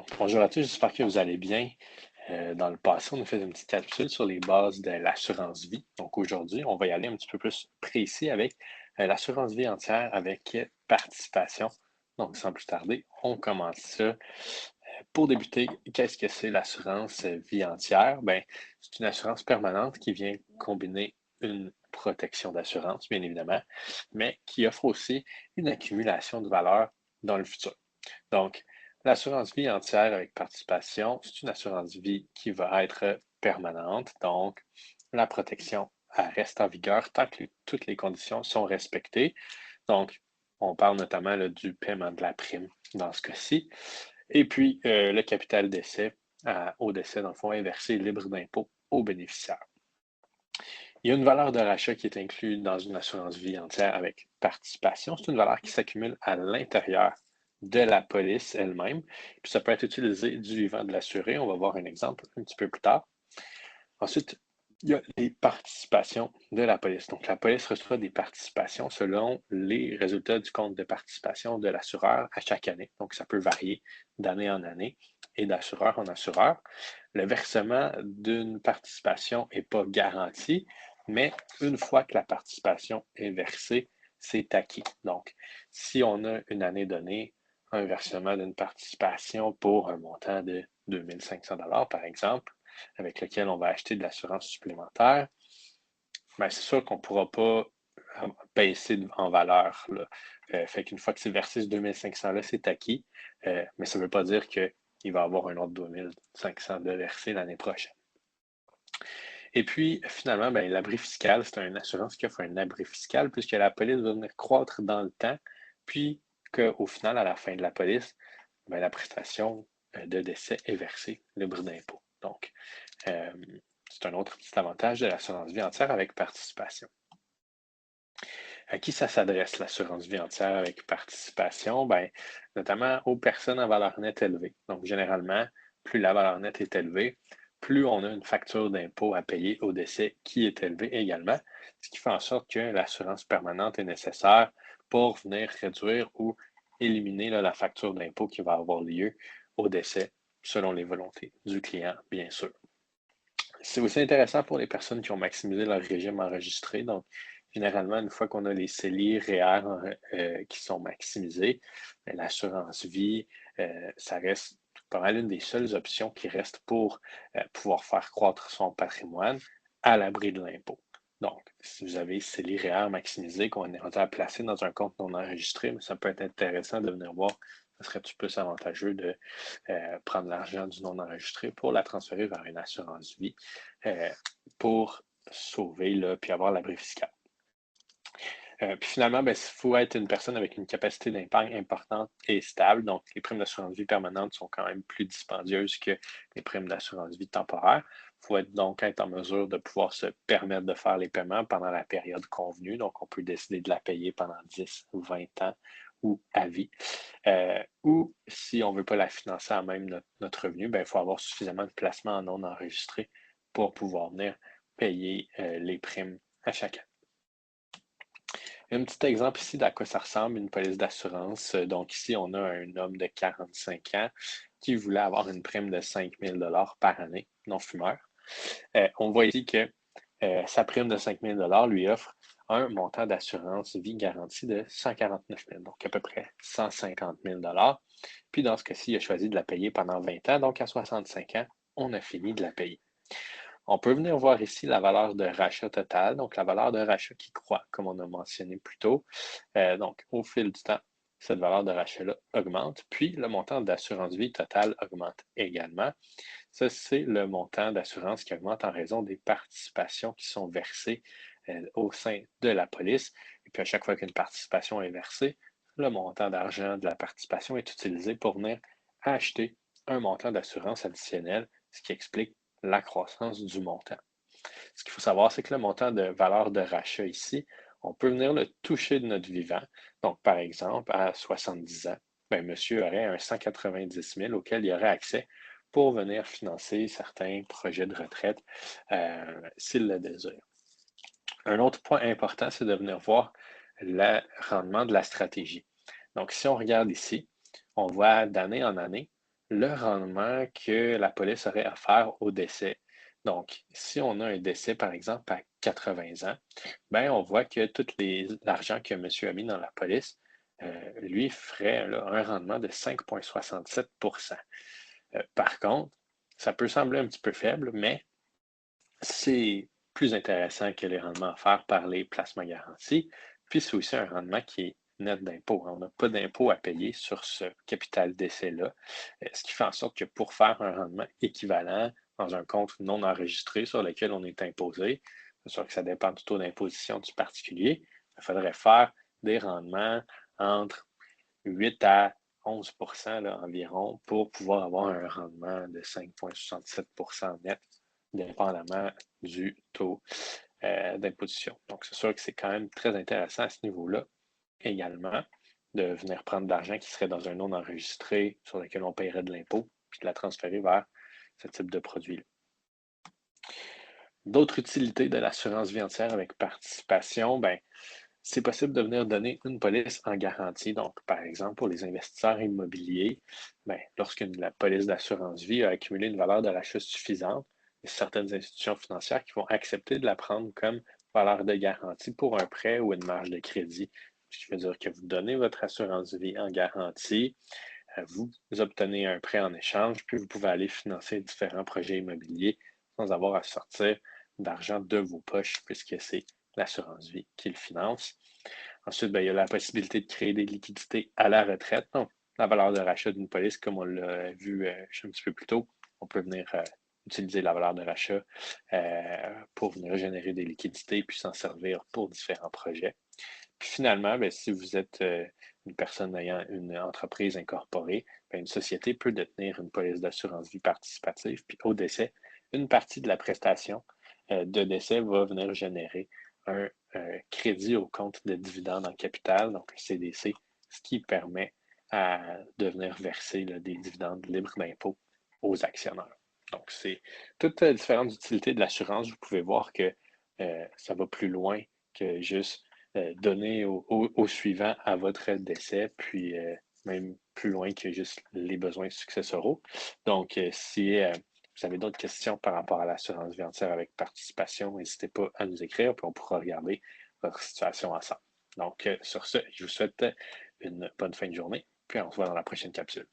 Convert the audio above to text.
Donc, bonjour à tous, j'espère que vous allez bien. Dans le passé, on a fait une petite capsule sur les bases de l'assurance vie. Donc, aujourd'hui, on va y aller un petit peu plus précis avec l'assurance vie entière avec participation. Donc, sans plus tarder, on commence ça. Pour débuter, qu'est-ce que c'est l'assurance vie entière? Ben, c'est une assurance permanente qui vient combiner une protection d'assurance, bien évidemment, mais qui offre aussi une accumulation de valeur dans le futur. Donc, l'assurance vie entière avec participation, c'est une assurance vie qui va être permanente. Donc, la protection elle reste en vigueur tant que toutes les conditions sont respectées. Donc, on parle notamment là, du paiement de la prime dans ce cas-ci. Et puis, le capital d'essai au décès, dans le fond, est versé libre d'impôt aux bénéficiaires. Il y a une valeur de rachat qui est inclue dans une assurance vie entière avec participation. C'est une valeur qui s'accumule à l'intérieur de la police elle-même. Puis ça peut être utilisé du vivant de l'assuré. On va voir un exemple un petit peu plus tard. Ensuite, il y a les participations de la police. Donc, la police reçoit des participations selon les résultats du compte de participation de l'assureur à chaque année. Donc, ça peut varier d'année en année et d'assureur en assureur. Le versement d'une participation n'est pas garanti, mais une fois que la participation est versée, c'est acquis. Donc, si on a une année donnée, un versement d'une participation pour un montant de 2 500 par exemple, avec lequel on va acheter de l'assurance supplémentaire, bien, c'est sûr qu'on ne pourra pas baisser en valeur. Fait qu'une fois que c'est versé ce 2 500-là, c'est acquis, mais ça ne veut pas dire qu'il va y avoir un autre 2 500 de versé l'année prochaine. Et puis, finalement, ben, l'abri fiscal, c'est une assurance qui offre un abri fiscal puisque la police va venir croître dans le temps, puis qu'au final, à la fin de la police, ben, la prestation de décès est versée libre d'impôt. Donc, c'est un autre petit avantage de l'assurance vie entière avec participation. À qui ça s'adresse, l'assurance vie entière avec participation? Ben, notamment aux personnes à valeur nette élevée. Donc, généralement, plus la valeur nette est élevée, plus on a une facture d'impôt à payer au décès qui est élevée également, ce qui fait en sorte que l'assurance permanente est nécessaire pour venir réduire ou éliminer là, la facture d'impôt qui va avoir lieu au décès selon les volontés du client, bien sûr. C'est aussi intéressant pour les personnes qui ont maximisé leur régime enregistré. Donc, généralement, une fois qu'on a les CELI, REER qui sont maximisés, ben, l'assurance vie, ça reste pas mal une des seules options qui reste pour pouvoir faire croître son patrimoine à l'abri de l'impôt. Donc, si vous avez CELI, REER maximisé, qu'on est rendu à placer dans un compte non enregistré, ça peut être intéressant de venir voir. Ce serait-tu plus avantageux de prendre l'argent du non enregistré pour la transférer vers une assurance vie pour sauver là, puis avoir l'abri fiscal. Puis finalement, il faut être une personne avec une capacité d'épargne importante et stable. Donc, les primes d'assurance vie permanente sont quand même plus dispendieuses que les primes d'assurance vie temporaire. Il faut donc être en mesure de pouvoir se permettre de faire les paiements pendant la période convenue. Donc, on peut décider de la payer pendant 10 ou 20 ans ou à vie. Ou si on ne veut pas la financer à même notre revenu, il faut avoir suffisamment de placements en non enregistrés pour pouvoir venir payer les primes à chaque année. Un petit exemple ici d'à quoi ça ressemble, une police d'assurance. Donc ici, on a un homme de 45 ans qui voulait avoir une prime de 5 000 par année, non fumeur. On voit ici que sa prime de 5 000 lui offre un montant d'assurance vie garantie de 149 000, donc à peu près 150 000 Puis dans ce cas-ci, il a choisi de la payer pendant 20 ans, donc à 65 ans, on a fini de la payer. On peut venir voir ici la valeur de rachat total, donc la valeur de rachat qui croît, comme on a mentionné plus tôt. Donc, au fil du temps, cette valeur de rachat-là augmente, puis le montant d'assurance vie totale augmente également. Ça, c'est le montant d'assurance qui augmente en raison des participations qui sont versées au sein de la police. Et puis, à chaque fois qu'une participation est versée, le montant d'argent de la participation est utilisé pour venir acheter un montant d'assurance additionnel, ce qui explique la croissance du montant. Ce qu'il faut savoir, c'est que le montant de valeur de rachat ici, on peut venir le toucher de notre vivant. Donc, par exemple, à 70 ans, monsieur aurait un 190 000 auquel il aurait accès pour venir financer certains projets de retraite s'il le désire. Un autre point important, c'est de venir voir le rendement de la stratégie. Donc, si on regarde ici, on voit d'année en année, le rendement que la police aurait offert au décès. Donc, si on a un décès, par exemple, à 80 ans, ben, on voit que tout l'argent que monsieur a mis dans la police, lui, ferait là, un rendement de 5,67 par contre, ça peut sembler un petit peu faible, mais c'est plus intéressant que les rendements offerts par les placements garantis. Puis c'est aussi un rendement qui est net d'impôt. On n'a pas d'impôt à payer sur ce capital d'essai-là, ce qui fait en sorte que pour faire un rendement équivalent dans un compte non enregistré sur lequel on est imposé, c'est sûr que ça dépend du taux d'imposition du particulier, il faudrait faire des rendements entre 8 à 11 là, environ pour pouvoir avoir un rendement de 5,67 net, dépendamment du taux d'imposition. Donc, c'est sûr que c'est quand même très intéressant à ce niveau-là également de venir prendre de l'argent qui serait dans un non enregistré sur lequel on paierait de l'impôt, puis de la transférer vers ce type de produit-là. D'autres utilités de l'assurance vie entière avec participation, ben, c'est possible de venir donner une police en garantie. Donc, par exemple, pour les investisseurs immobiliers, ben, lorsque la police d'assurance vie a accumulé une valeur de l'achat suffisante, il y a certaines institutions financières qui vont accepter de la prendre comme valeur de garantie pour un prêt ou une marge de crédit. Ce qui veut dire que vous donnez votre assurance vie en garantie, vous obtenez un prêt en échange, puis vous pouvez aller financer différents projets immobiliers sans avoir à sortir d'argent de vos poches, puisque c'est l'assurance vie qui le finance. Ensuite, ben, il y a la possibilité de créer des liquidités à la retraite. Donc, la valeur de rachat d'une police, comme on l'a vu un petit peu plus tôt, on peut venir utiliser la valeur de rachat pour venir générer des liquidités puis s'en servir pour différents projets. Puis finalement, ben, si vous êtes une personne ayant une entreprise incorporée, ben, une société peut détenir une police d'assurance vie participative, puis au décès, une partie de la prestation de décès va venir générer un crédit au compte de dividendes en capital, donc un CDC, ce qui permet de venir verser là, des dividendes libres d'impôt aux actionnaires. Donc, c'est toutes les différentes utilités de l'assurance. Vous pouvez voir que ça va plus loin que juste donner au suivant à votre décès, puis même plus loin que juste les besoins successoraux. Donc, si vous avez d'autres questions par rapport à l'assurance vie entière avec participation, n'hésitez pas à nous écrire, puis on pourra regarder votre situation ensemble. Donc, sur ce, je vous souhaite une bonne fin de journée, puis on se voit dans la prochaine capsule.